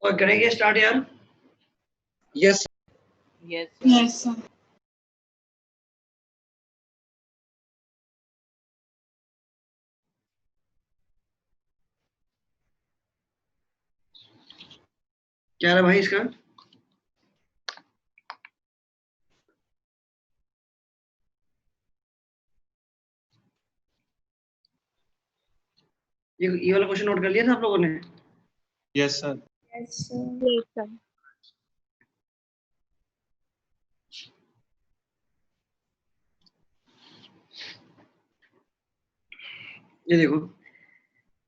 और करेंगे स्टार्ट यार। Yes Yes, sir. क्या रहा भाई इसका? ये वाला क्वेश्चन नोट कर लिया था आप लोगों ने? Yes sir. Yes, sir. Yes, sir. ये देखो,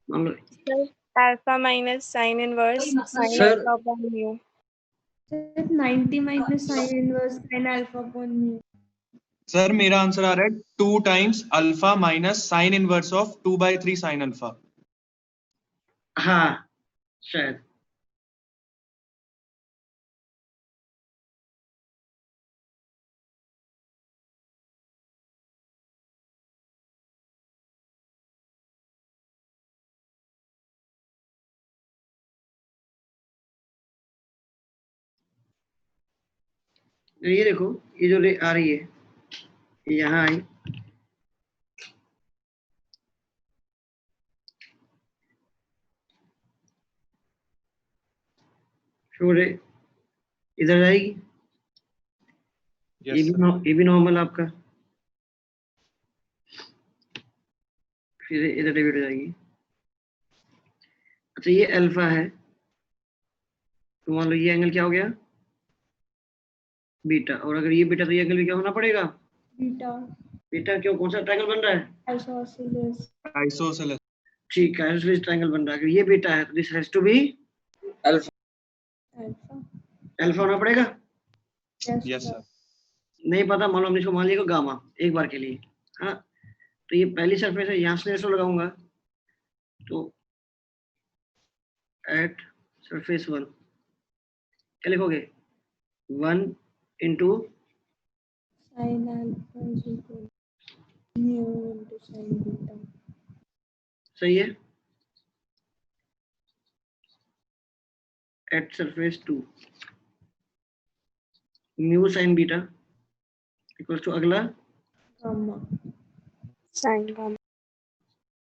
मान लो Sir, alpha minus sin inverse sin Sir. alpha upon mu. 90 minus sin inverse sin alpha upon mu. Sir मेरा आंसर आ रहा है 2 times alpha minus sine inverse of 2/3 sine alpha. हाँ शायद। ये देखो, ये जो रे आ रही है ये यहाँ आई, फिर रे इधर जाएगी। Yes sir. ये भी नॉर्मल आपका, फिर इधर डिवाइड हो जाएगी। अच्छा ये अल्फा है, तो मान लो ये एंगल क्या हो गया? बीटा। और अगर ये बीटा तो ये एंगल भी क्या होना पड़ेगा? Beta. बीटा। क्यों, कौन सा ट्रायंगल बन रहा है? Isosceles. आइसोसेलेस। ठीक है, आइसोसेलेस ट्रायंगल बन रहा है। अगर ये बीटा है तो this has to be alpha. Alpha. Alpha होना पड़ेगा। Yes, yes sir. सर। नहीं पता, मान लो हमने इसको मान लिया गामा एक बार के लिए। हाँ, तो ये पहली सरफेस है, यहाँ से ऐसा लगाऊंगा तो एट सरफेस 1 क्या लिखोगे? 1 into Sin alpha is equal to mu into sin beta. सही है, at surface 2 mu sine beta equal to अगला Gamma. Sin gamma.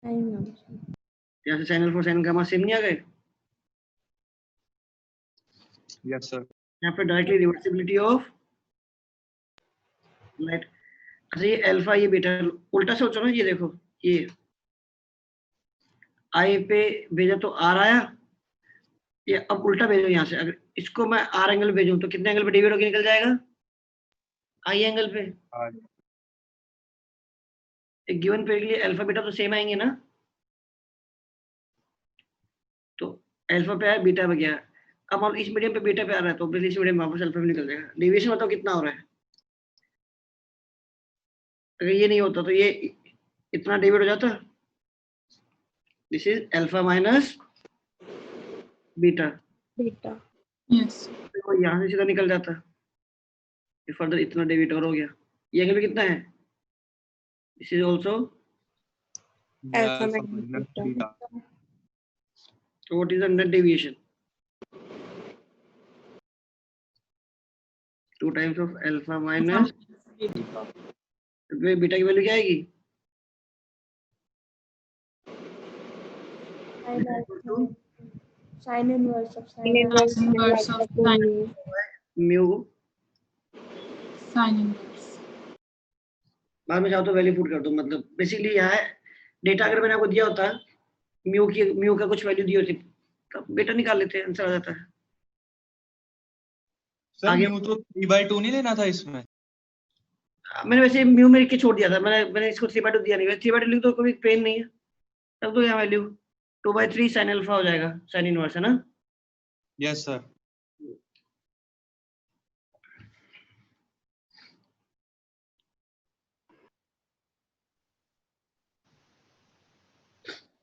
Sin alpha. यहाँ से sine alpha sine gamma same नहीं आ गए? Yes sir. यहाँ पे डायरेक्टली रिवर्सिबिलिटी ऑफ लाइट। अच्छा ये अल्फा ये बीटा उल्टा सोचो ना, ये देखो ये आई पे भेजा तो आर आया, ये अब उल्टा भेजो यहाँ से। अगर इसको मैं आर एंगल भेजूं तो कितने एंगल पे डिवाइड होकर निकल जाएगा? आई एंगल पे। एक गिवन पे के लिए अल्फा बीटा तो सेम आएंगे ना, तो अल्फा पे आया बीटा पे गया। अब मान लो इस मीडियम पे बीटा पे आ रहा है तो इस मीडियम में वापस अल्फा पे निकल जाएगा। डेविएशन बताओ कितना हो रहा है? अगर ये नहीं होता तो ये इतना डिवाइड हो जाता। This is alpha minus beta, Beta. Yes. तो यहाँ से सीधा निकल जाता। ये फर्दर इतना डेविएट और हो गया। ये एंगल कितना है? This is also Alpha minus beta. so what is the net deviation? 2 times of alpha minus beta की वैल्यू क्या आएगी? Sin alpha. Sin inverse of sin Sin inverse alpha. sin alpha upon mu. Mu Sin inverse. बाद में चाहो तो value put कर दो। मतलब बेसिकली यहाँ है डेटा, अगर मैंने आपको दिया होता म्यू का कुछ वैल्यू दी होती तो बेटा निकाल लेते, आंसर आ जाता है। सर आगे- म्यू तो 3/2 नहीं लेना था इसमें। मैंने वैसे म्यू में लिख के छोड़ दिया था, मैंने इसको 3/2 दिया नहीं। 3/2 लिख दो, कोई पेन नहीं है। तब तो यहाँ वैल्यू 2/3 साइन अल्फा हो जाएगा, साइन इनवर्स है ना। Yes sir.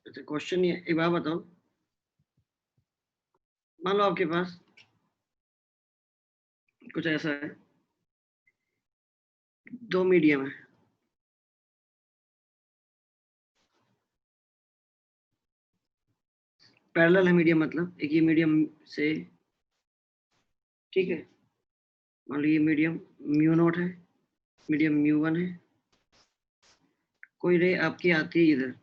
अच्छा क्वेश्चन ये एक बात बताओ, मान लो आपके पास कुछ ऐसा है, दो मीडियम है, पैरेलल है मीडियम, मतलब एक ये मीडियम से ठीक है, मान लो ये मीडियम म्यू नॉट है, मीडियम म्यू वन है, कोई रे आपकी आती है इधर,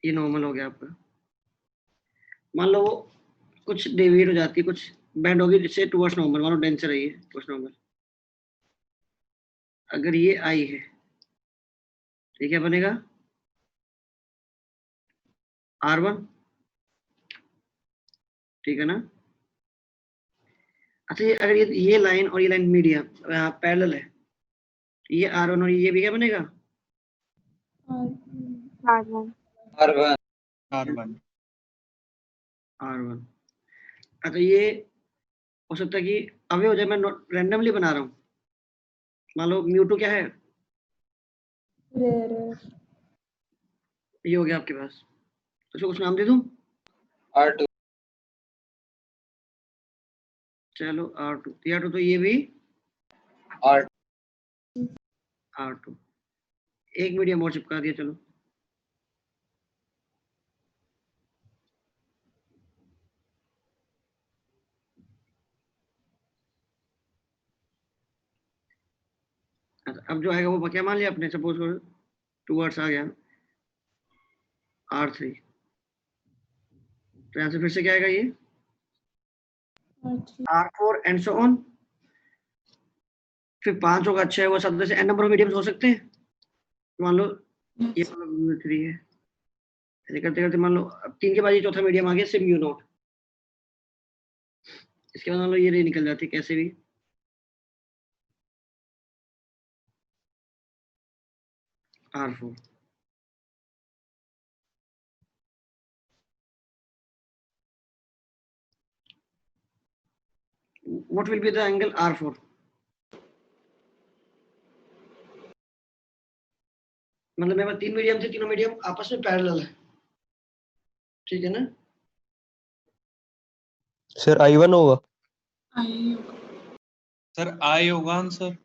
ये नॉर्मल हो गया आपका। मान लो वो कुछ डेविएट हो जाती है, कुछ बैंड होगी जिससे टुवर्ड्स नॉर्मल, मान लो डेंसर है ये टुवर्ड्स नॉर्मल, अगर ये आई है तो क्या बनेगा R1, ठीक है ना। अच्छा ये अगर ये लाइन और ये लाइन मीडियम पैरेलल है, ये R1 और ये भी क्या बनेगा R1 R1 R1। अच्छा ये हो सकता है कि अवे हो जाए, मैं रैंडमली बना रहा हूँ, मान लो म्यू2 क्या है, रेयर ये हो गया आपके पास, तो उसको कुछ नाम दे दूं, R2 चलो R2 तो ये भी R2 R2, एक मीडियम और चिपका दिया। चलो अच्छा, अब जो आएगा वो क्या मान लिया आपने, सपोज करो टूवर्ड्स आ गया R3, तो यहाँ से फिर से क्या आएगा ये R4 एंड सो ऑन, फिर 5 होगा, 6 होगा, 7 से n नंबर ऑफ मीडियम्स हो सकते हैं। मान लो ये म्यू3 है, ऐसे करते करते मान लो अब 3 के बाद ये चौथा मीडियम आ गया सिर्फ म्यू नॉट, इसके बाद मान लो ये रे निकल जाती है कैसे भी, R4, what will be the angle R4, मतलब मेरे पास 3 मीडियम थे, तीनों मीडियम आपस में पैरेलल है, ठीक है ना। सर I1 होगा। सर I होगा आंसर।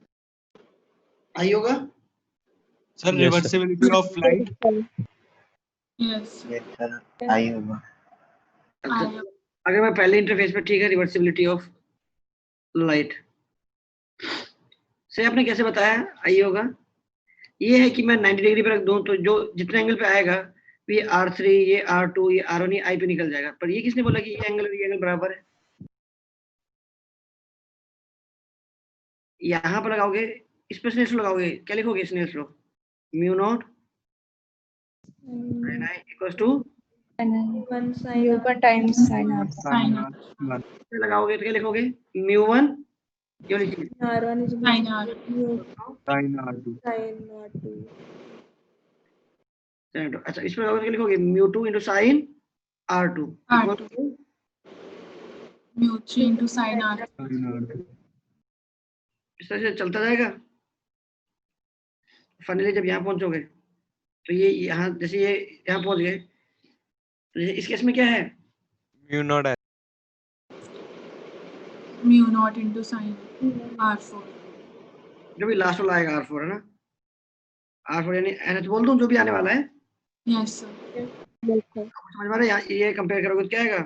आई होगा, sir Yes, sir. Reversibility of light. I होगा। अच्छा, अगर मैं पहले इंटरफेस पे, ठीक है, रिवर्सिबिलिटी ऑफ लाइट से आपने कैसे बताया आई होगा, ये है कि मैं 90 डिग्री पे रख दूं तो जो जितने एंगल पे आएगा ये R3 ये R2 ये R1 ये आई पे निकल जाएगा, पर ये किसने बोला कि ये एंगल और ये एंगल बराबर है, यहाँ पर लगाओगे इस पे स्नेल्स लगाओगे, क्या लिखोगे स्नेल्स लो, mu naught sin i equals to, one sine U1 times sin alpha. लगाओगे तो क्या लिखोगे म्यू1, क्यों लिखिए R1 is Sin sign R2 sin R2 अच्छा इसमें लगाओगे तो क्या लिखोगे म्यू2 into sine R2 equal to mu3 into sin R. Sine R2 इस तरह से चलता जाएगा। फाइनली जब यहाँ पहुंचोगे तो ये यहाँ जैसे ये यहाँ पहुंच गए, तो जैसे इस केस में क्या है म्यू नॉट है। Mu naught into sin R4. जो भी लास्ट वाला आएगा R4 है ना, R4 यानी NH बोल दूं जो भी आने वाला है, Yes, sir. आपको समझ में आ रहा है, यहाँ ये कंपेयर करोगे तो क्या आएगा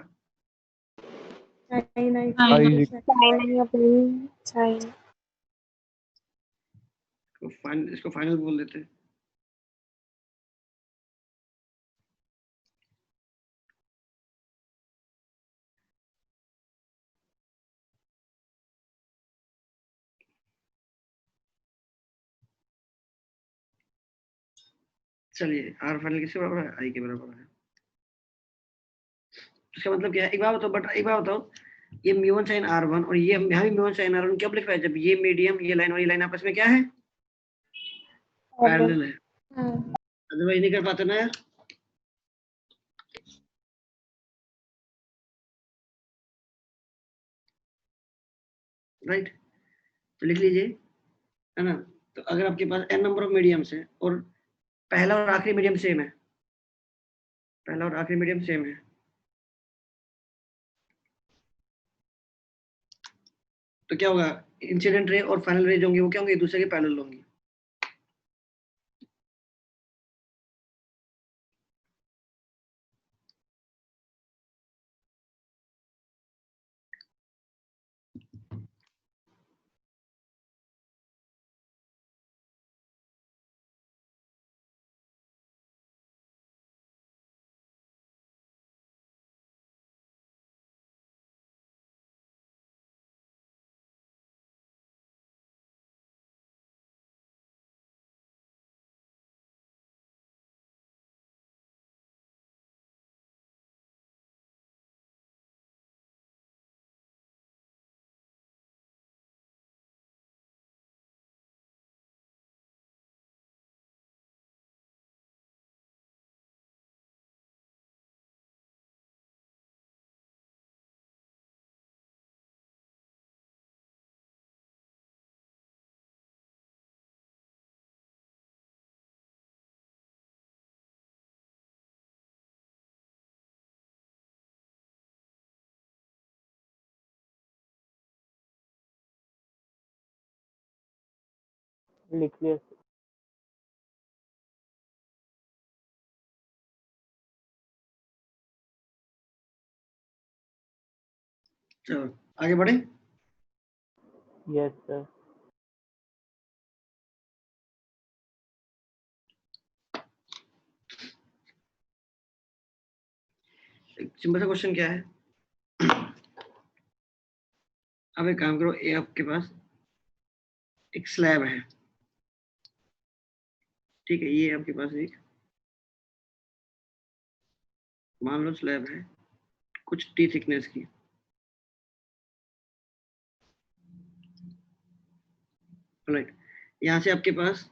sin I Sin upon sin. इसको फाइनल बोल देते हैं। चलिए R फाइनल किसके बराबर है, आई के बराबर है। इसका मतलब क्या है, एक बार बताओ ये म्यू1 sin R1 और ये यहाँ भी म्यू1 sin R1 कब लिख पाए, जब ये मीडियम ये लाइन और ये लाइन आपस में क्या है पैरेलल है, अदरवाइज नहीं कर पाते ना यार। राइट, तो लिख लीजिए, है ना। तो अगर आपके पास n नंबर ऑफ मीडियम्स है और पहला और आखिरी मीडियम सेम है, पहला और आखिरी मीडियम सेम है, तो क्या होगा, इंसिडेंट रे और फाइनल रे जो होंगी वो क्या होंगे, एक दूसरे के पैरेलल होंगी। लिख लिया। चलो आगे बढ़े। Yes sir. सिंपल सा क्वेश्चन क्या है, अब एक काम करो, ये आपके पास एक स्लैब है, ठीक है, ये आपके पास एक मान लो स्लैब है कुछ टी थिकनेस की, राइट। यहाँ से आपके पास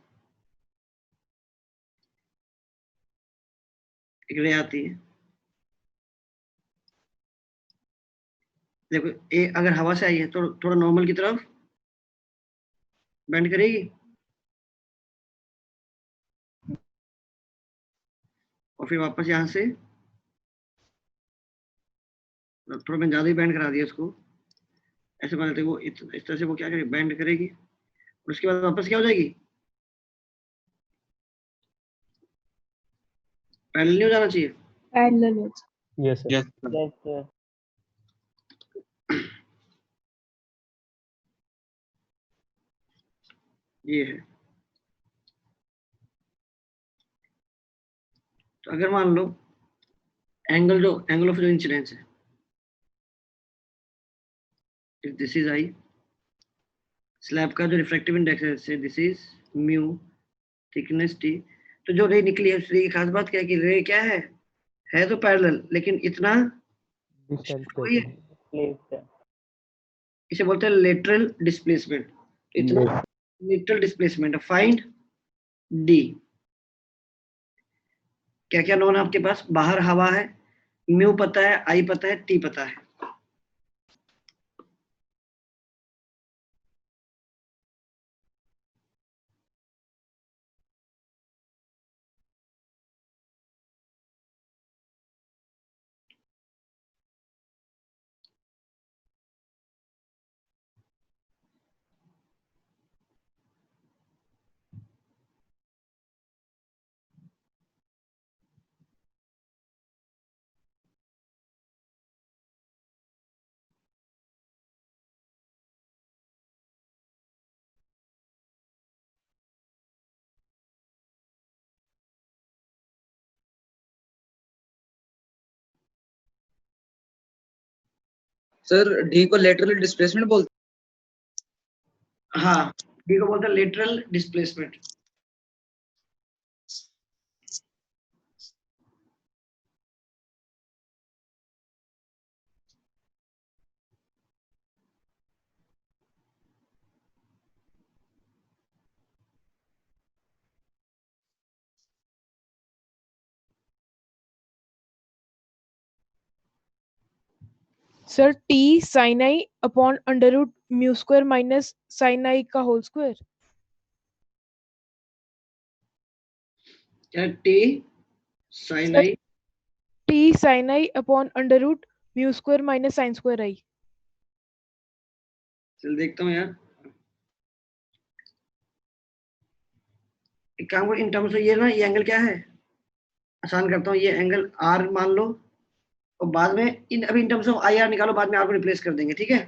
एक रे आती है, देखो ये अगर हवा से आई है तो थोड़ा नॉर्मल की तरफ बेंड करेगी, और फिर वापस यहाँ से थोड़ा मैंने ज़्यादा ही बैंड करा दिया उसको, ऐसे बनाते वो इस तरह से वो क्या करेगी, बैंड करेगी, और उसके बाद वापस क्या हो जाएगी, पैरेलल नहीं हो जाना चाहिए। पैरेलल हो जाए। Yes, sir. Yes sir. Yes sir. ये है, तो अगर मान लो एंगल ऑफ जो इंसिडेंस है, दिस इज आई, स्लैब का जो रिफ्रैक्टिव इंडेक्स है this is mu, thickness T, तो जो रे निकली है उस रे की खास बात क्या है कि रे क्या है तो पैरेलल, लेकिन इतना Distance कोई, taken. Please sir. इसे बोलते हैं लेटरल डिस्प्लेसमेंट, इतना Yes. Lateral displacement, find D. क्या क्या नोन आपके पास, बाहर हवा है, म्यू पता है, आई पता है, टी पता है, सर डी को लेटरल डिस्प्लेसमेंट बोलते हाँ, डी को बोलते हैं lateral displacement. Sir T sine i upon under root mu square minus sine i का होल स्क्वायर। क्या, T sine sir i, T sine i upon under root mu square minus sine square i. चल देखता हूँ यार, एक काम करो, in terms में ये ना, ये एंगल क्या है, आसान करता हूँ, ये एंगल आर मान लो, और बाद में अभी in terms of I R निकालो, बाद में आर को रिप्लेस कर देंगे, ठीक है।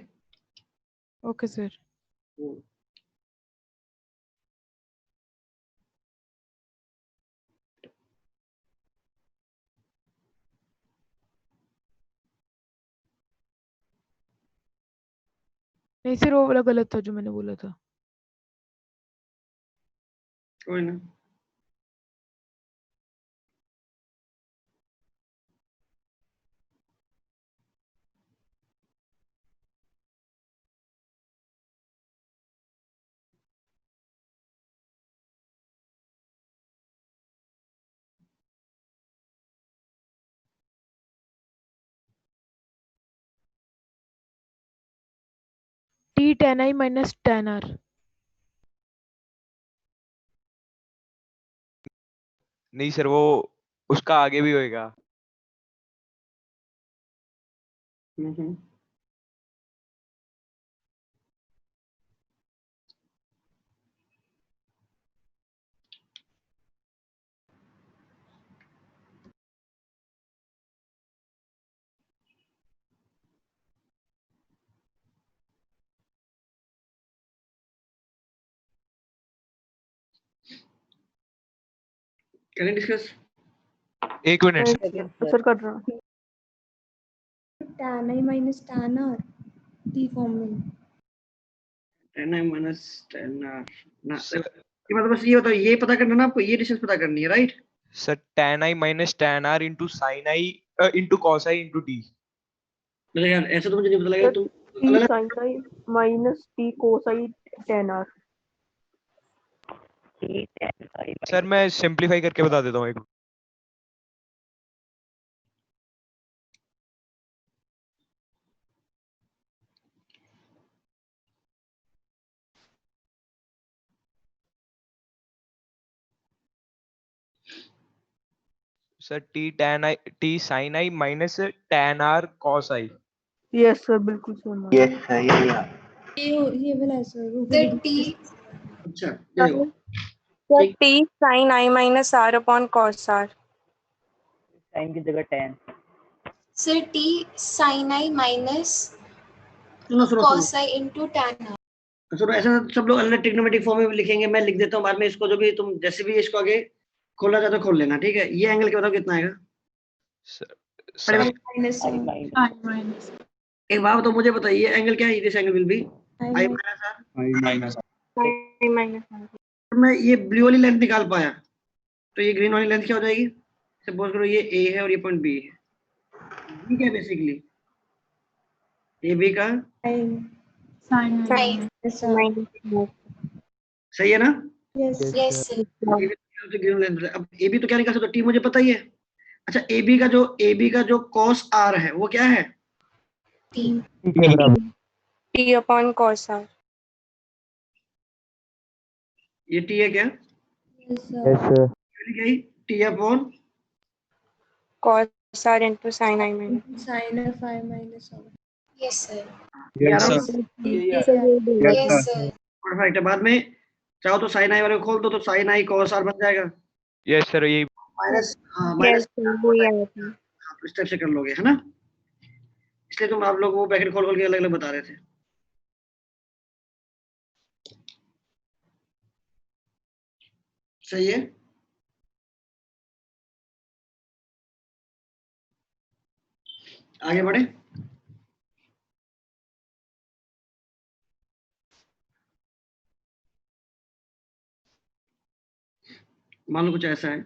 Okay sir. नहीं सर वो वाला गलत था जो मैंने बोला था। कोई ना, t tan i minus tan r. नहीं सर, वो उसका आगे भी होएगा। Hmm, can discuss? एक मिनट सर कर रहा हूँ। tan i minus tan r t form में। tan i minus tan r ना, ये मतलब बस ये होता है, ये पता करना ना आपको, ये डिस्टेंस पता करनी है, right? Sir tan i minus tan r into sin i into cos i into d. मेरे यार ऐसे तो मुझे नहीं पता लगेगा, तुम t अलग sin i minus t cos i tan r। Sir मैं सिंपलीफाई करके बता देता हूँ एक। Sir t sin i minus tan r cos i. Yes sir बिल्कुल सर। यस सर ये वाला है सर। सर t अच्छा देखो sir t sin i minus r upon cos r। Sine की जगह tan। Sir t sin i minus सुनो cos i into tan r। सुनो, ऐसा सब लोग अलग ट्रिग्नोमेट्रिक फॉर्म में लिखेंगे, मैं लिख देता हूँ बाद में इसको, जो भी तुम जैसे भी इसको आगे खोलना चाहते हो खोल लेना, ठीक है? ये एंगल क्या बताओ कितना आएगा? सर माइनस i minus एक बात तो मुझे बताइए, एंगल क्या है? This angle will be I i minus minus r। i minus r। मैं ये ब्लू वाली लेंथ निकाल पाया, तो ये ग्रीन वाली लेंथ क्या हो जाएगी? सपोज करो ये a है और ये पॉइंट b है, b क्या है बेसिकली? a b का sin i minus सही है ना? yes yes sir। ये भी ग्रीन लेंथ है। अब a b तो क्या निकाल सकते हो? t मुझे पता ही है। अच्छा a b का जो cos r है वो क्या है? t के बराबर। t upon cos r। ये t है क्या? yes यस सर क्या है? t upon cos r into sin i minus। sin of i minus r। yes sir। Yes, sir. Yes, yes sir। Perfect है। बाद में चाहो तो sin i वाले को खोल दो, तो sin i cos r बन जाएगा यस सर यही। माइनस, हाँ yes माइनस, sir वही आया था। आप इस टाइप से कर लोगे, है ना? इसलिए तुम आप लोग वो ब्रैकेट खोल खोल के अलग अलग बता रहे थे। सही है। आगे बढ़े। मान लो कुछ ऐसा है,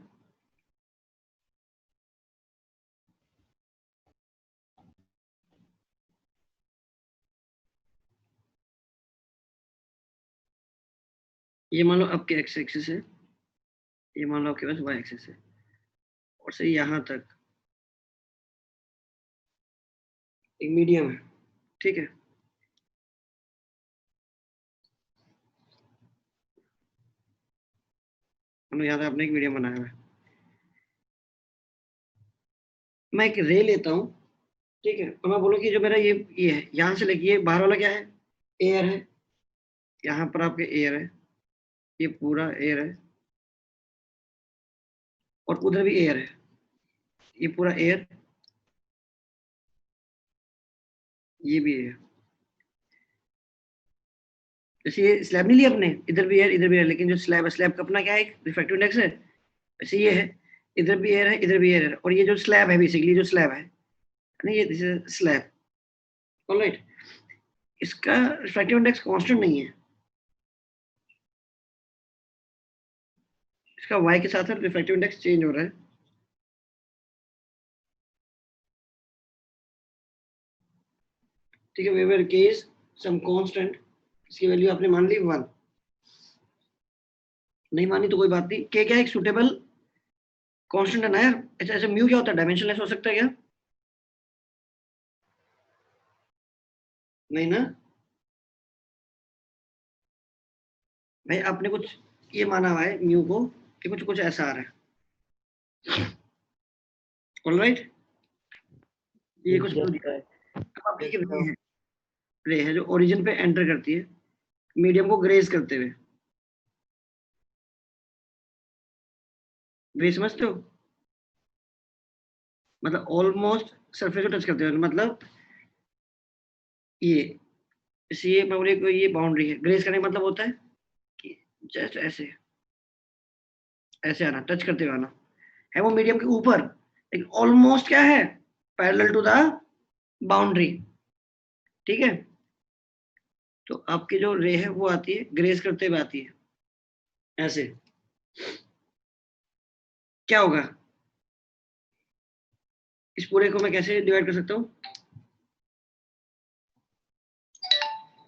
ये मान लो आपके एक्स एक्सिस है, ये मान लो आपके पास वाई एक्सिस है, और से यहाँ तक एक मीडियम है, ठीक है? हमें याद है आपने एक मीडियम बनाया हुआ है। मैं एक रे लेता हूँ, ठीक है, और मैं बोलूँ कि जो मेरा ये है, यहाँ से लेके ये बाहर वाला क्या है? एयर है। यहाँ पर आपके एयर है, ये पूरा एयर है, और उधर भी एयर है, ये पूरा एयर, ये भी एयर। जैसे ये स्लैब नहीं लिया अपने, इधर भी एयर इधर भी एयर, लेकिन जो स्लैब है, स्लैब का अपना क्या है? एक रिफ्रैक्टिव इंडेक्स है। वैसे ये है, इधर भी एयर है इधर भी एयर है, और ये जो स्लैब है, बेसिकली जो स्लैब है ना, ये दिस इज स्लैब, ऑलराइट? इसका रिफ्रैक्टिव इंडेक्स कांस्टेंट नहीं है, इसका y के साथ साथ रिफ्रैक्टिव इंडेक्स चेंज हो रहा है। ठीक है, वेवर केस सम कांस्टेंट, इसकी वैल्यू आपने मान ली 1, नहीं मानी तो कोई बात नहीं। के क्या है? एक सुटेबल कांस्टेंट है ना यार। अच्छा ऐसे म्यू क्या होता है? डायमेंशनलेस हो सकता है क्या? नहीं ना भाई, आपने कुछ ये माना हुआ है म्यू को कि कुछ कुछ ऐसा आ रहा है, ऑलराइट? ये कुछ म्यू दिखा है। अब आप एक रे है जो ओरिजिन पे एंटर करती है मीडियम को ग्रेज करते हुए, ग्रेज समझते हो? मतलब ऑलमोस्ट सरफेस को टच करते हुए, मतलब ये इसलिए मैं बोले ये बाउंड्री है। ग्रेज करने का मतलब होता है कि जस्ट ऐसे ऐसे आना, टच करते हुए आना, है वो मीडियम के ऊपर, लेकिन ऑलमोस्ट क्या है, पैरेलल टू द बाउंड्री। ठीक है, तो आपकी जो रे है वो आती है ग्रेस करते हुए आती है ऐसे। क्या होगा, इस पूरे को मैं कैसे डिवाइड कर सकता हूँ?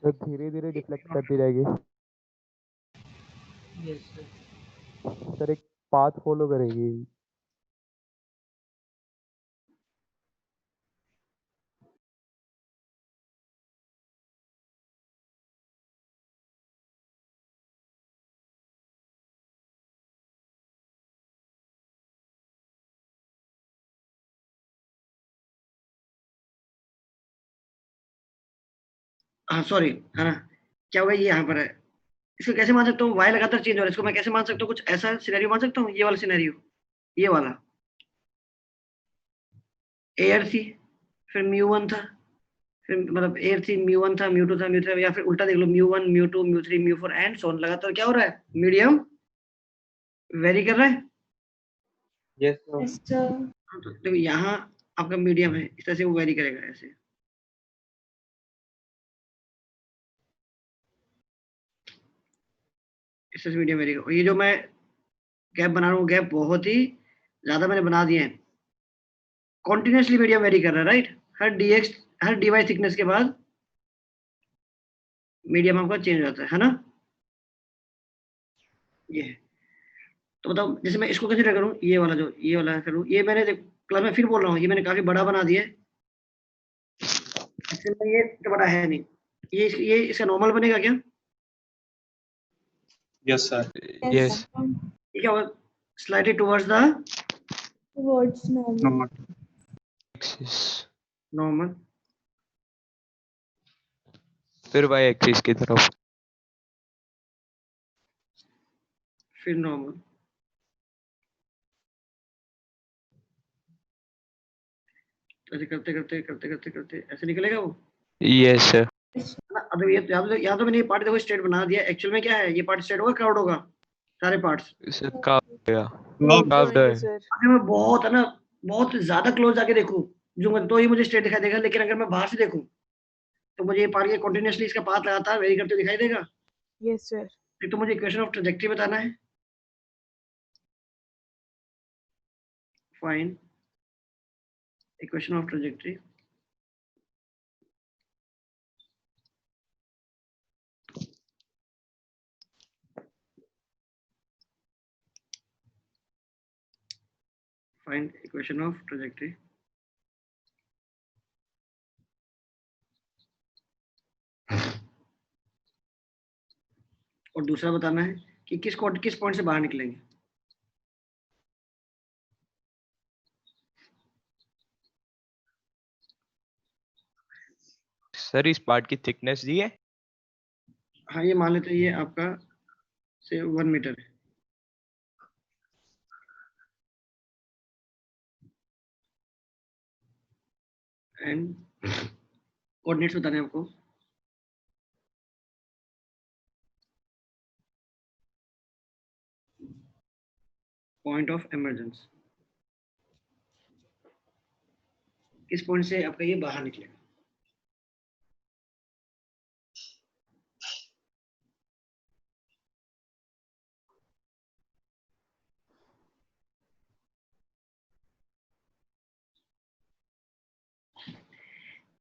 धीरे धीरे डिफ्लेक्ट करती रहेगी सर, एक पाथ फॉलो करेगी। हाँ सॉरी, है ना, क्या होगा, ये यहाँ पर है, इसको कैसे मान सकता हूँ, वाई लगातार चेंज हो रहा है, इसको मैं कैसे मान सकता हूँ, कुछ ऐसा सिनेरियो मान सकता हूँ, ये वाला सिनेरियो, ये वाला एयर थी, फिर म्यू वन था, फिर मतलब एयर थी, म्यू वन था, म्यू टू था, म्यू थ्री, या फिर उल्टा देख लो, mu one, mu two, mu three, mu four and so on, लगातार क्या हो रहा है, मीडियम वेरी कर रहा है। Yes, sir. Yes, sir. तो देखो यहाँ आपका मीडियम है, इस तरह से वो वेरी करेगा ऐसे। इस तरह से मीडियम वेरी करेगा। ये जो मैं गैप बना रहा हूँ, गैप बहुत ही ज्यादा मैंने बना दिए हैं, कॉन्टिन्यूसली मीडियम वेरी कर रहा है, राइट। हर dy थिकनेस के बाद मीडियम आपका चेंज हो जाता है ना, ये है। तो बताओ, जैसे मैं इसको कंसीडर करूँ, ये वाला जो ये वाला करूँ, ये मैंने क्लास में फिर बोल रहा हूँ, ये मैंने काफी बड़ा बना दिया है, एक्चुअली में ये तो बड़ा है नहीं, ये इसका नॉर्मल बनेगा क्या? Yes, sir. Yes. ये क्या होगा, slightly towards the Towards normal. No. Axis. Normal, फिर y एक्सिस की तरफ। फिर नॉर्मल, ऐसे करते करते करते करते करते ऐसे निकलेगा वो, Yes, sir. है ना। अब ये यहाँ तो मैंने ये पार्ट देखो स्ट्रेट बना दिया, एक्चुअल में क्या है, ये पार्ट स्ट्रेट होगा, कर्व्ड होगा, सारे पार्ट्स। Sir, carved गया। Love Carved है। सर अगर मैं बहुत, है ना, बहुत ज्यादा क्लोज जाके देखूं जो तो ही मुझे स्ट्रेट दिखाई देगा, लेकिन अगर मैं बाहर से देखूं तो मुझे ये पार्ट के कंटिन्यूअसली इसका पाथ लगातार वेरी करते दिखाई देगा। यस सर तो मुझे इक्वेशन ऑफ ट्रैजेक्टरी बताना है, fine equation of trajectory. Find equation of trajectory. और दूसरा बताना है कि किस पॉइंट से बाहर निकलेंगे। सर इस पार्ट की थिकनेस दी है। हाँ, ये मान लेते हैं, ये आपका से 1 मीटर है, एंड कोऑर्डिनेट्स बताने हैं आपको। पॉइंट ऑफ इमरजेंस, किस पॉइंट से आपका ये बाहर निकलेगा।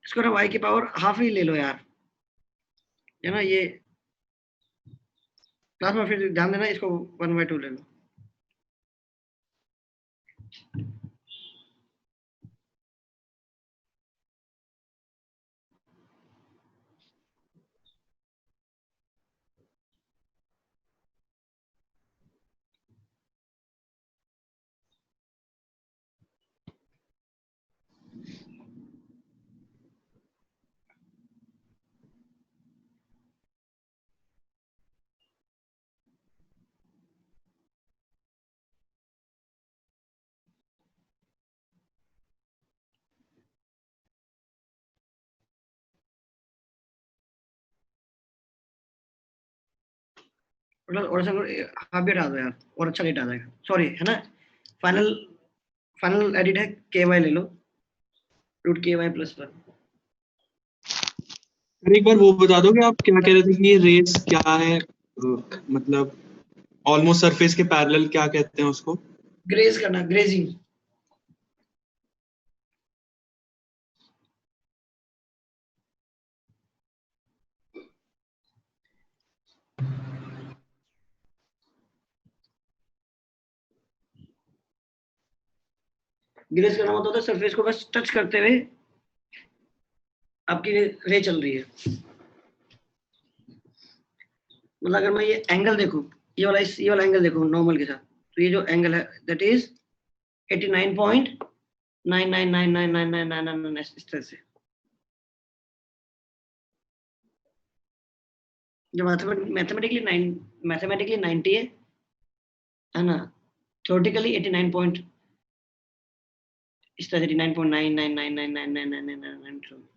इसको ना y की पावर हाफ ही ले लो यार, है ना। ये क्लास में फिर ध्यान देना, इसको 1/2 ले लो। मतलब और हाफ भी हटा दो यार, और अच्छा रेट आ जाएगा, सॉरी, है ना। फाइनल फाइनल एडिट है के वाई ले लो, रूट के वाई प्लस 1। सर एक बार वो बता दो कि आप क्या कह रहे थे कि ये रेस क्या है, मतलब ऑलमोस्ट सरफेस के पैरेलल क्या कहते हैं उसको? ग्रेज करना, ग्रेजिंग। ग्रेज करना मतलब होता है सरफेस को बस टच करते हुए आपकी रे चल रही है। मतलब अगर मैं ये एंगल देखूं, ये वाला एंगल देखूं नॉर्मल के साथ, तो ये जो एंगल है दैट इज 89.99999999 इस तरह से। जो मैथमेटिकली 90 है ना, थ्योरेटिकली 89 पॉइंट इस तरह से 89.9999999999।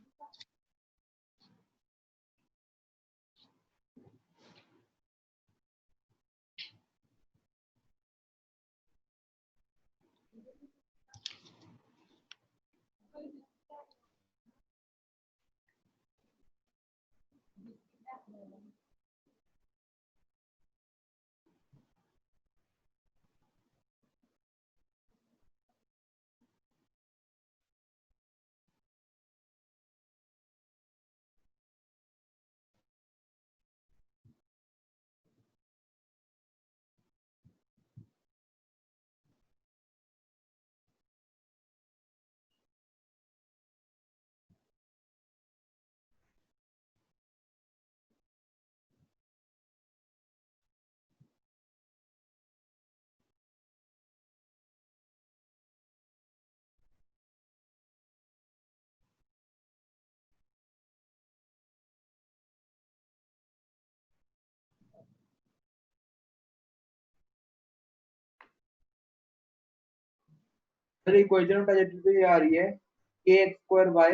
सर इक्वेशन ऑफ ट्राजेक्टरी तो ये आ रही है के x square y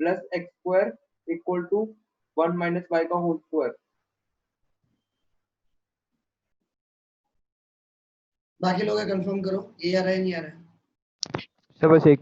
plus x square equal to 1 minus y का होल स्क्वायर। बाकी लोग कंफर्म करो ये आ रहा है नहीं आ रहा है। सर बस एक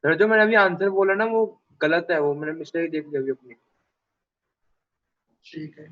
सर जो मैंने अभी आंसर बोला ना वो गलत है, वो मैंने मिस्टेक देख ली अभी अपनी। ठीक है।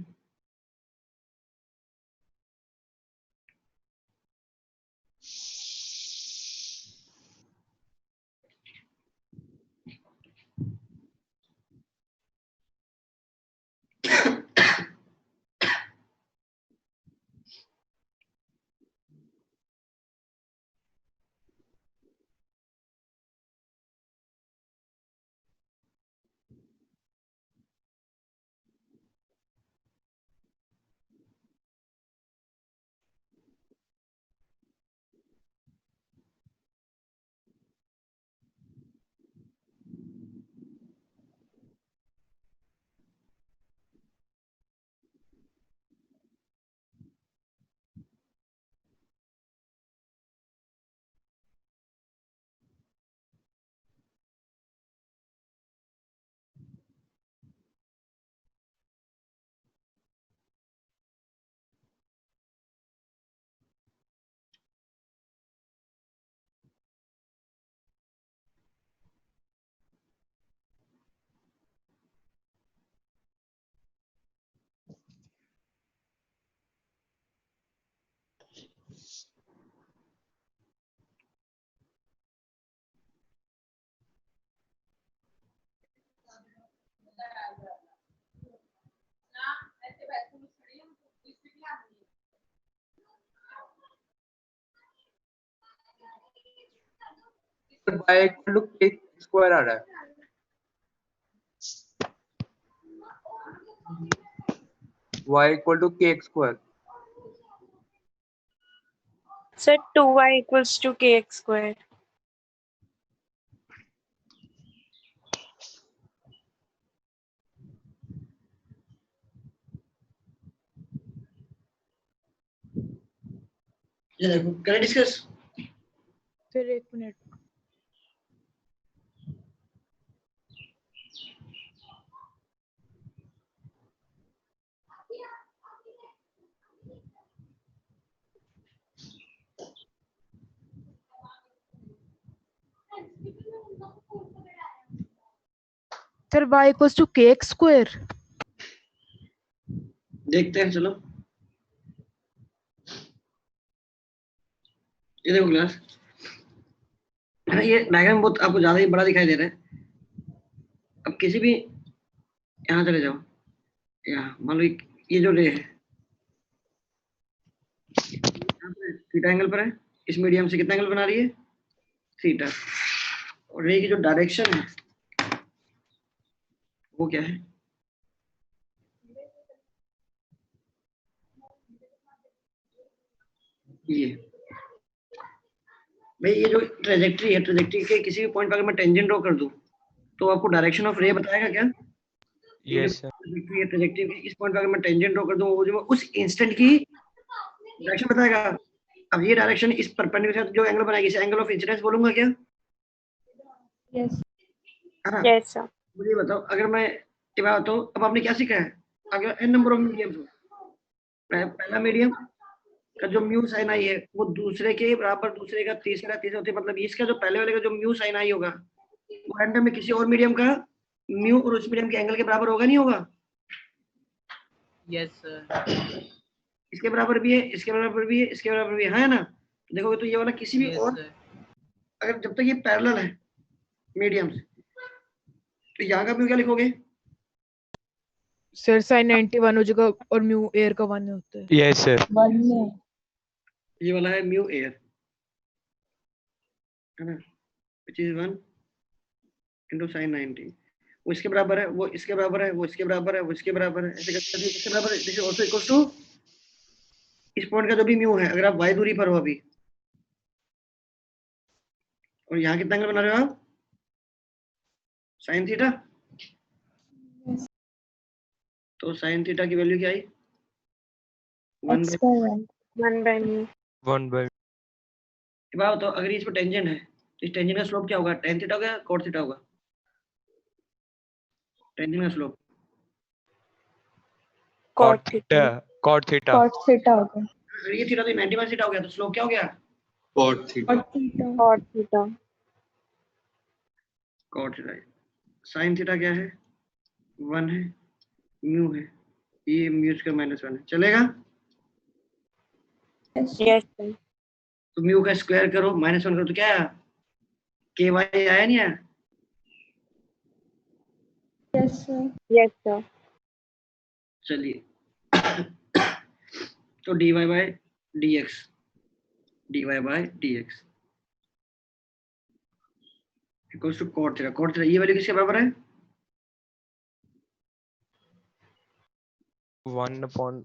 y इक्वल टू के स्क्वायर आ रहा है। y इक्वल टू के square. Sir, 2y equals to kx square. ये देखो, करें डिस्कस? सर एक minute. Sir y equals to kx square. देखते हैं, चलो। ये देखो क्लास, ये डायग्राम बहुत आपको ज्यादा ही बड़ा दिखाई दे रहा है। अब किसी भी, यहाँ चले जाओ, यहाँ मान लो ये जो रे है थीटा एंगल पर है, इस मीडियम से कितना एंगल बना रही है? थीटा। और रे की जो डायरेक्शन है वो क्या है? ये भाई, ये जो ट्रेजेक्ट्री है, ट्रेजेक्ट्री के किसी भी पॉइंट पर अगर मैं टेंजेंट ड्रॉ कर दूं तो आपको डायरेक्शन ऑफ रे बताएगा क्या? Yes sir. ट्रेजेक्ट्री है, ट्रेजेक्ट्री के इस पॉइंट पर अगर मैं टेंजेंट ड्रॉ कर दूं, वो जो उस इंस्टेंट की डायरेक्शन बताएगा। अब ये डायरेक्शन इस परपेंडिकुलर के साथ जो एंगल बनाएगी, इसे एंगल ऑफ इंसिडेंस बोलूंगा क्या? यस है ना? Yes, sir. मुझे बताओ, अगर मैं ये बात बताऊं, अब आपने क्या सीखा है? अगर n नंबर ऑफ मीडियम्स हो, पहला मीडियम का जो म्यू साइन आई है वो दूसरे के बराबर, दूसरे का तीसरा, तीसरा होते, मतलब इसका जो पहले वाले का जो म्यू साइन आई होगा वो रैंडम में किसी और मीडियम का म्यू और उस मीडियम के एंगल के बराबर होगा, नहीं होगा? Yes sir. इसके बराबर भी है, इसके बराबर भी है, इसके बराबर भी है ना? तो देखोगे तो ये वाला किसी भी और, अगर जब तक ये पैरेलल है मीडियम्स, तो यहाँ का म्यू क्या लिखोगे? सर sin 90 1 हो जाएगा और म्यू एयर का 1 होता है। Yes sir. 1 में ये वाला है म्यू एयर, है ना, which is 1 into sin 90। वो इसके बराबर है, वो इसके बराबर है, वो इसके बराबर है, वो इसके बराबर है, ऐसे करके इसके बराबर है। This is also equal to इस पॉइंट का जो भी म्यू है, अगर आप y दूरी पर हो अभी, और यहाँ कितना एंगल बना रहे हो आप? sin theta. तो sin थीटा की वैल्यू क्या आई? 1 x bye. by 1 1 by mu. 1 by बात बताओ, अगर इस पर टेंजेंट है तो इस टेंजेंट का स्लोप क्या होगा? tan थीटा होगा, cot थीटा होगा? टेंजेंट का slope Cot theta. cot theta cot theta होगा अगर ये थीटा तो 90 माइनस थीटा हो गया, तो स्लोप क्या हो गया? cot theta cot theta Cot theta. cot theta. sin theta क्या है? 1 है, म्यू है, ये म्यू स्क्वायर माइनस 1 है, चलेगा? yes Yes, sir. तो म्यू का स्क्वायर करो, माइनस 1 करो, तो क्या आया? के वाई आया, नहीं आया? yes sir Yes, sir. चलिए तो dy by dx, dy by dx equals to cot theta. cot theta ये वैल्यू किसके बराबर है? 1 upon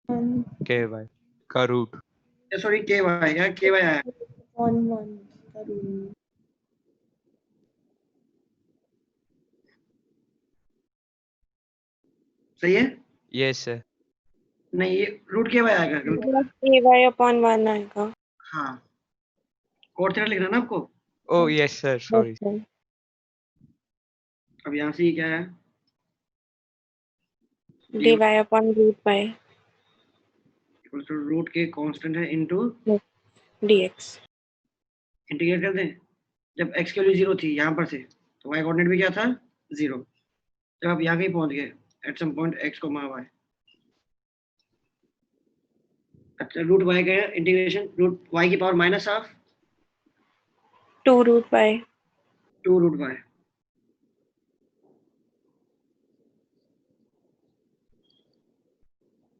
1 ky का रूट। सॉरी के वाई, या के वाई आया? 1 1 करूँ सही है? Yes sir. नहीं, ये रूट के वाई आएगा गलत। Ky upon 1 आएगा. हाँ, cot थीटा लिखना ना आपको। ओ yes sir, sorry. Yes, sir. अब यहाँ से ये क्या है? dy upon root by equals to root k constant है इनटू dx. इंटीग्रेट कर दें। जब x की वैल्यू 0 थी यहाँ पर से, तो y कोऑर्डिनेट भी क्या था? 0। जब आप यहाँ कहीं पहुँच गए at some point x, y, अच्छा रूट y का इंटीग्रेशन, रूट y की power minus half 2 root by 2 root y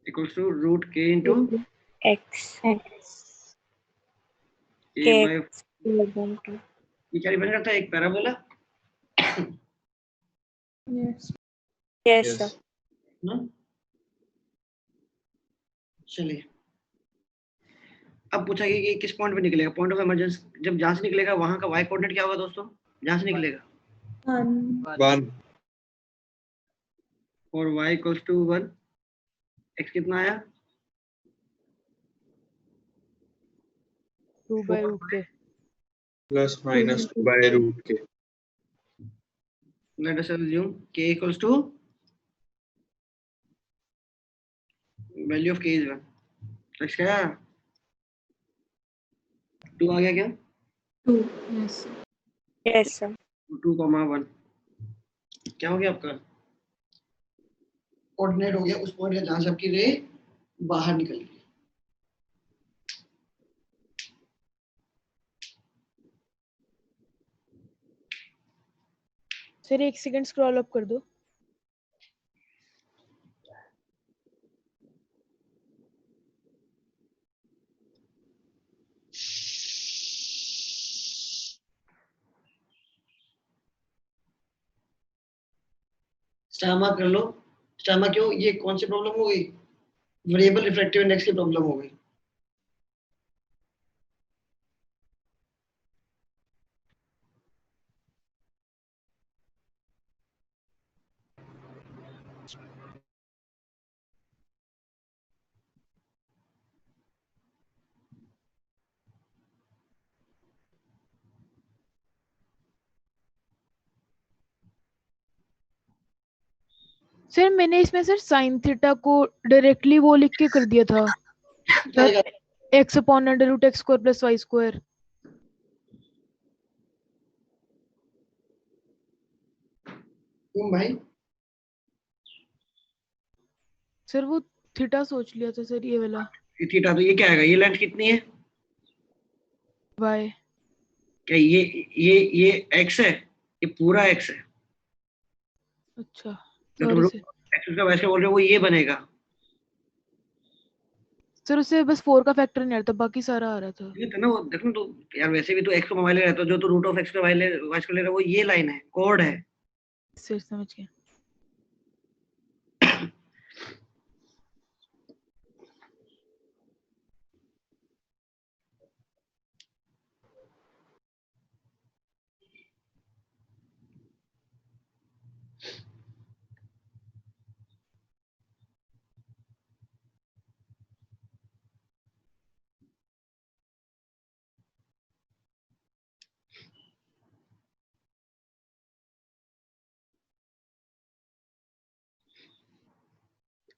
equals to root के into x. x a by Kx more than 2. ये क्या रिप्रेजेंट करता है? एक parabola Yes. Yes, Yes. sir. ना। चलिए अब पूछा गया कि किस पॉइंट पे निकलेगा, पॉइंट ऑफ इमरजेंसी। जब जहां से निकलेगा वहां का y कोऑर्डिनेट क्या होगा दोस्तों? जहां से निकलेगा 1. 1 और y इक्वल्स टू 1, x कितना आया? 2/√k. Plus minus 2/√k. Let us assume k equals to value of k is 1, x क्या आया? 2 आ गया क्या? 2. Yes. Yes, sir. 2,1 क्या हो गया आपका? कोऑर्डिनेट हो गया उस पॉइंट का जहां से आपकी रे बाहर निकल गई। सर 1 सेकंड स्क्रॉल अप कर दो। स्टामा कर लो। स्टामा क्यों? ये कौन सी प्रॉब्लम हो गई? वेरिएबल रिफ्रैक्टिव इंडेक्स की प्रॉब्लम हो गई। सर मैंने इसमें सर साइन थीटा को डायरेक्टली वो लिख के कर दिया था क्या सर, x/√x² + y²। क्यों भाई? सर वो थीटा सोच लिया था सर, ये वाला ये थीटा, तो ये क्या आएगा? ये लेंथ कितनी है? y। क्या ये x है? ये पूरा x है। अच्छा जो तुम सॉरी सर। x का वैसे बोल रहे हो वो ये बनेगा। सर उससे बस 4 का फैक्टर नहीं आ रहा था, बाकी सारा आ रहा था। ये था ना वो, देखो ना तो यार, वैसे भी तो x को मोबाइल ले रहा है, तो जो तो रूट ऑफ x का वाई ले ले रहा है वो ये लाइन है, कोड है। सर समझ गया।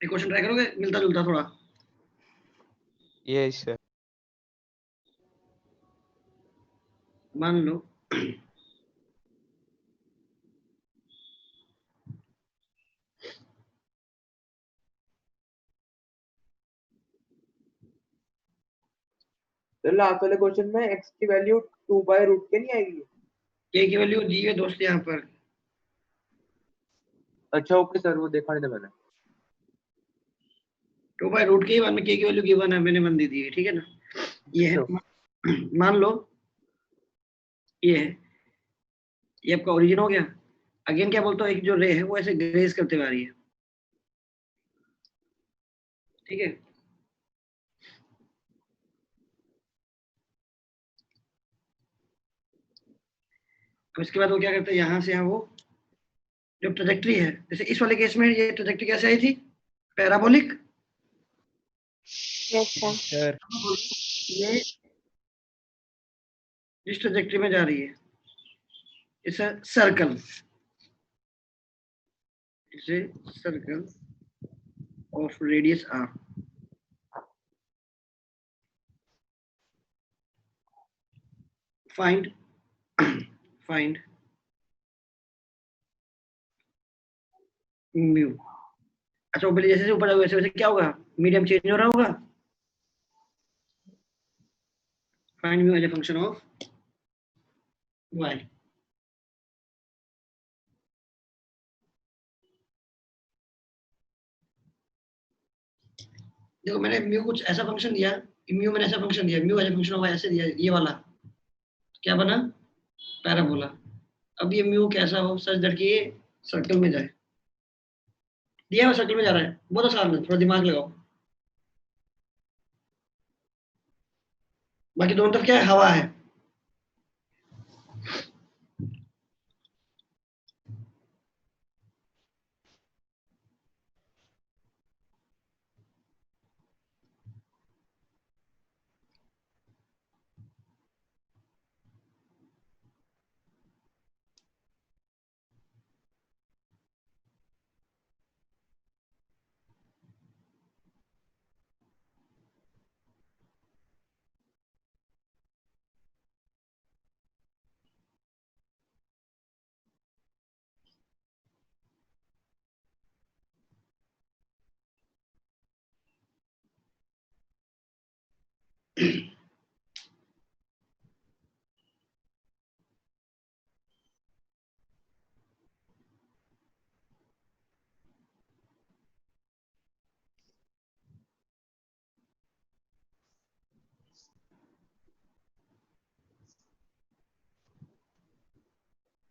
एक क्वेश्चन ट्राई करोगे मिलता जुलता थोड़ा? Yes sir. मान लो तो लास्ट वाले क्वेश्चन में x की वैल्यू 2/√k नहीं आएगी? k की वैल्यू दी है दोस्त यहाँ पर। अच्छा ओके सर, वो देखा नहीं था मैंने। 2/√k ही, बाद में k की वैल्यू गिवन है, मैंने मान दी थी, ठीक है ना। ये है, मान लो ये है, ये आपका ओरिजिन हो गया। अगेन क्या बोलता हूँ, एक जो रे है वो ऐसे ग्रेज करते हुए आ रही है, ठीक है। अब इसके बाद वो क्या करता है, यहाँ से यहाँ वो जो ट्रेजेक्ट्री है, जैसे इस वाले केस में ये ट्रेजेक्ट्री कैसे आई थी? पैराबोलिक। Yes, sir. सर ये जिस ट्रेजेक्ट्री में जा रही है, it's a circle, it's a circle of radius r। Find find mu. अच्छा, ऊपर जैसे ऊपर जाओगे वैसे वैसे क्या होगा? मीडियम चेंज हो रहा होगा। Find mu as a function of y। देखो मैंने म्यू कुछ ऐसा फंक्शन दिया, म्यू मैंने ऐसा फंक्शन दिया, mu as a function of y ऐसे दिया, ये वाला क्या बना? पैराबोला। अब ये म्यू कैसा हो सच दैट कि ये सर्कल में जाए, दिया हुआ सर्कल में जा रहा है, बहुत आसान है, थोड़ा दिमाग लगाओ। बाकी दोनों तरफ क्या है, हवा है।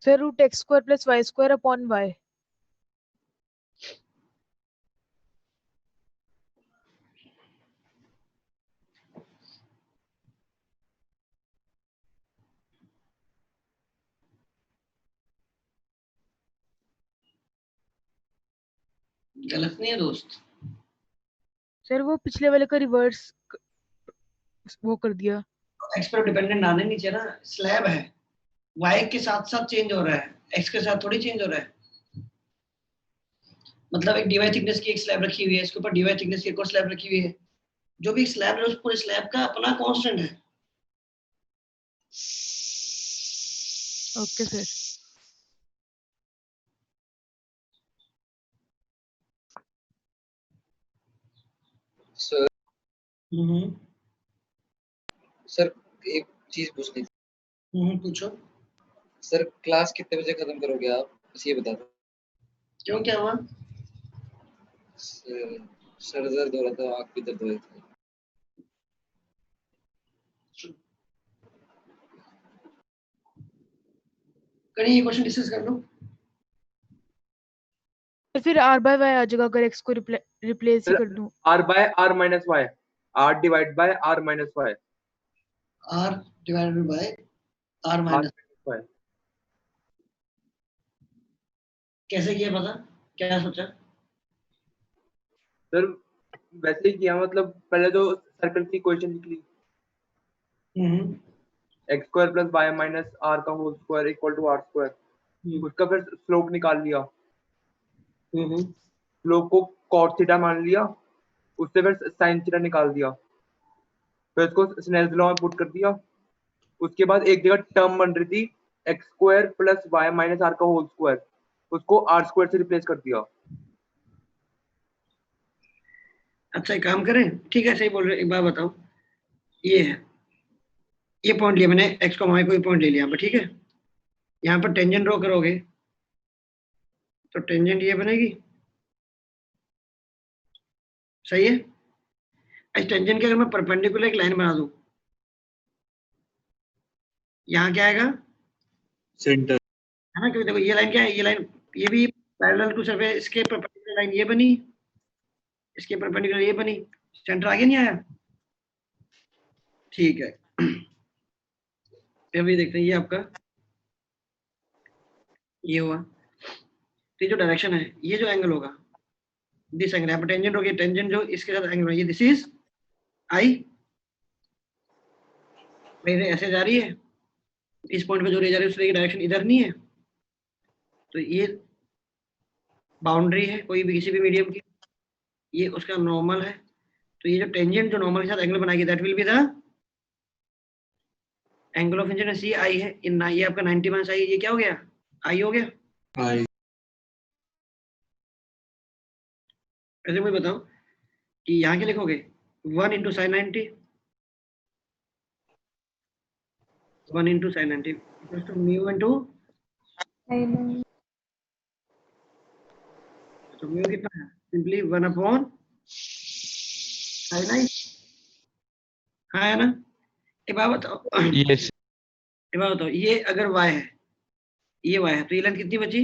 Sir root x square plus y square upon y. गलत नहीं है दोस्त। सर वो पिछले वाले का रिवर्स वो कर दिया। एक्स पर डिपेंडेंट आने नीचे ना, स्लैब है, वाई के साथ साथ चेंज हो रहा है, एक्स के साथ थोड़ी चेंज हो रहा है। मतलब एक डीवाई थिकनेस की एक स्लैब रखी हुई है, इसके ऊपर डीवाई थिकनेस की एक और स्लैब रखी हुई है, जो भी स्लैब है उस पूरे स्लैब का अपना कांस्टेंट है। Okay sir. सर हम्म सर एक चीज पूछनी थी। पूछो। सर क्लास कितने बजे खत्म करोगे आप, बस ये बता दो। क्यों, क्या हुआ? सर दर्द हो रहा था, आँख भी दर्द हो रही थी। कहीं ये क्वेश्चन डिस्कस कर लो। तो फिर आर बाय वाई आ जाएगा अगर एक्स को रिप्लेस ही कर दूं। r by r minus y, r divided by r minus y, r divided by r r minus. minus y। कैसे किया पता, क्या सोचा? सर वैसे ही किया, मतलब पहले तो सर्कल की इक्वेशन लिख ली, x square plus y minus r का whole square equal to r square. उसका फिर स्लोप निकाल लिया, स्लोप को cos थीटा मान लिया, उससे फिर sin थीटा निकाल दिया, फिर उसको स्नेल्स लॉ में पुट कर दिया। उसके बाद एक जगह टर्म बन रही थी x square plus y minus r का होल स्क्वायर, उसको आर स्क्वायर से रिप्लेस कर दिया। अच्छा एक काम करें, ठीक है सही बोल रहे, एक बार बताओ, ये है, ये पॉइंट लिया मैंने, एक्स को वाई को पॉइंट ले लिया यहाँ पर, ठीक है। यहाँ पर टेंजेंट ड्रॉ करोगे तो टेंजेंट ये बनेगी, सही है। इस टेंजेंट के अगर मैं परपेंडिकुलर एक लाइन बना दूं, यहाँ क्या आएगा, सेंटर। है ना, क्योंकि देखो ये लाइन क्या है, ये लाइन ये भी पैरेलल टू सरफेस, इसके परपेंडिकुलर लाइन ये बनी, इसके परपेंडिकुलर ये बनी, सेंटर आगे नहीं आया, ठीक है। अभी देखते हैं, ये आपका ये हुआ, तो ये जो डायरेक्शन है, ये जो एंगल होगा, दिस एंगल, यहाँ पर टेंजेंट होगी, टेंजेंट जो इसके साथ एंगल है, ये दिस इज आई, मेरे ऐसे जा रही है, इस पॉइंट पे जो रे जा रही है उस रे की डायरेक्शन इधर नहीं है, तो ये बाउंड्री है कोई भी किसी भी मीडियम की, ये उसका नॉर्मल है, तो ये जो टेंजेंट जो नॉर्मल के साथ एंगल बनाएगी that will be the angle of incidence, ये आई है, इन ये आपका 90 माइनस आई, ये क्या हो गया, आई हो गया। आई। ऐसे मुझे बताओ कि यहाँ के लिखोगे 1 into sine 90, 1 into sine 90 equals to mu into, तो म्यू कितना है, सिंपली 1 अपॉन साइन आई, हाँ है ना। एक बात बताओ, यस ये बात बताओ, ये अगर y है, ये y है, तो ये लेंथ कितनी बची,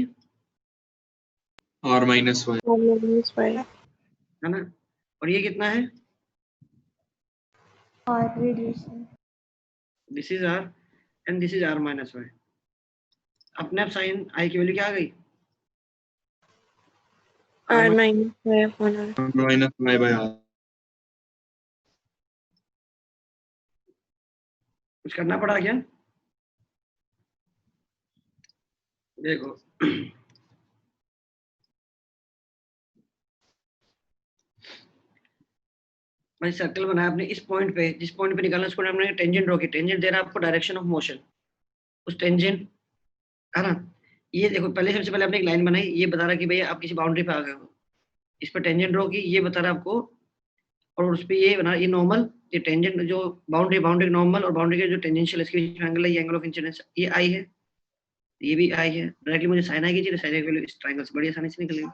r minus y, minus y. है ना, और ये कितना है, और रेडियस है। This is r and this is r minus y। अपने आप साइन i की वैल्यू क्या आ गई, R minus y upon r. r minus y by r। कुछ करना पड़ा क्या, देखो भाई सर्कल बनाया आपने, इस पॉइंट पे, जिस पॉइंट पे निकालना, उस पॉइंट हमने टेंजेंट ड्रॉ की, टेंजेंट दे रहा है आपको डायरेक्शन ऑफ मोशन, उस टेंजेंट, है ना, ये देखो पहले, सबसे पहले आपने एक लाइन बनाई, ये बता रहा कि भैया आप किसी बाउंड्री पे आ गए हो, इस पर टेंजेंट ड्रॉ की, ये बता रहा आपको, और उस पे ये बना, ये नॉर्मल, ये टेंजेंट जो बाउंड्री, बाउंड्री नॉर्मल और बाउंड्री के जो टेंजेंशियल इसके बीच में एंगल है, ये एंगल ऑफ इंसिडेंस, ये आई है, ये भी आई है, डायरेक्टली मुझे साइन आई की चाहिए, साइन आई की वैल्यू इस ट्रायंगल से बड़ी आसानी से निकलेगी,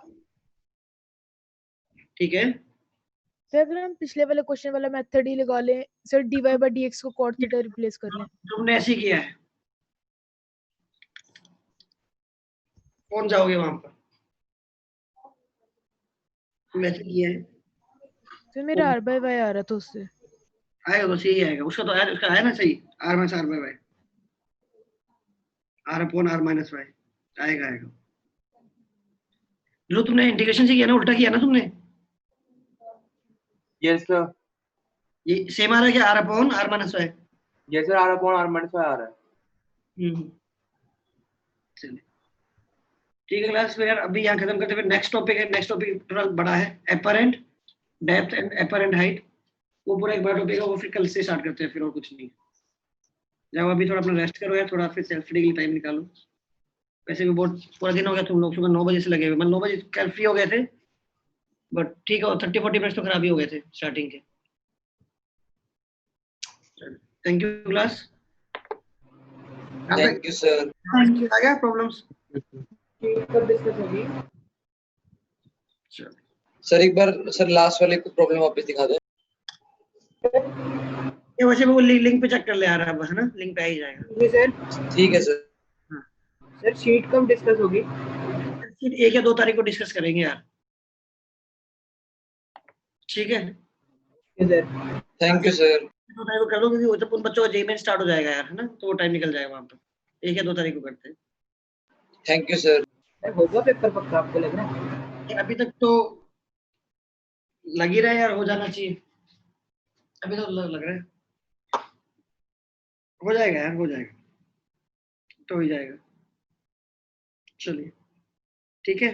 ठीक है। सर अगर हम पिछले वाले क्वेश्चन वाला मेथड ही लगा लें सर, dy by dx को cot थीटा रिप्लेस कर लें। तुमने ऐसे ही किया है, कौन जाओगे वहां पर, तुमने ऐसे किया है, सर मेरा r by y आ रहा था उससे। आएगा तो सही आएगा, उसका तो आया, उसका आया ना सही, r minus r by y, r upon r minus y, आएगा आएगा। जो तुमने इंटीग्रेशन से किया ना, उल्टा किया ना तुमने, यस सर, ये सेम आ रहा है क्या, r upon r minus y। Yes sir, r upon r minus y आ रहा है। चलिए ठीक है क्लास, फिर यार अभी यहाँ खत्म करते, फिर नेक्स्ट टॉपिक है, नेक्स्ट टॉपिक थोड़ा बड़ा है, apparent depth and apparent height, वो पूरा एक बड़ा टॉपिक है, वो फिर कल से स्टार्ट करते हैं, फिर और कुछ नहीं। जाओ अभी थोड़ा अपना रेस्ट करो यार, थोड़ा फिर सेल्फ स्टडी के लिए टाइम निकालो, वैसे भी बहुत पूरा दिन हो गया, तुम लोग सुबह 9 बजे से लगे हुए, मतलब 9 बजे कल फ्री हो गए थे, बट ठीक है 30-40 मिनट तो खराब ही हो गए थे स्टार्टिंग के। Thank you class, thank you sir. आ गया प्रॉब्लम्स, सर एक बार सर लास्ट वाले को प्रॉब्लम वापस दिखा दो। ये वैसे भी वो लिंक पे चेक कर ले आ रहा है ना, लिंक पे आ ही जाएगा। सर ठीक है सर। सर शीट कब डिस्कस होगी? फिर 1 या 2 तारीख को डिस्कस करेंगे यार, ठीक है, सर थैंक यू सर। 2 तारीख को कर दो, क्योंकि वो तो उन बच्चों का जेईमेन स्टार्ट हो जाएगा यार, है ना, तो वो टाइम निकल जाएगा वहां पर, 1 या 2 तारीख को करते हैं। Thank you sir. होगा पेपर पक्का, आपको लग रहा है? अभी तक तो लग ही रहा है यार, हो जाना चाहिए, अभी तो लग रहा है हो जाएगा यार, हो जाएगा तो हो ही जाएगा। चलिए ठीक है।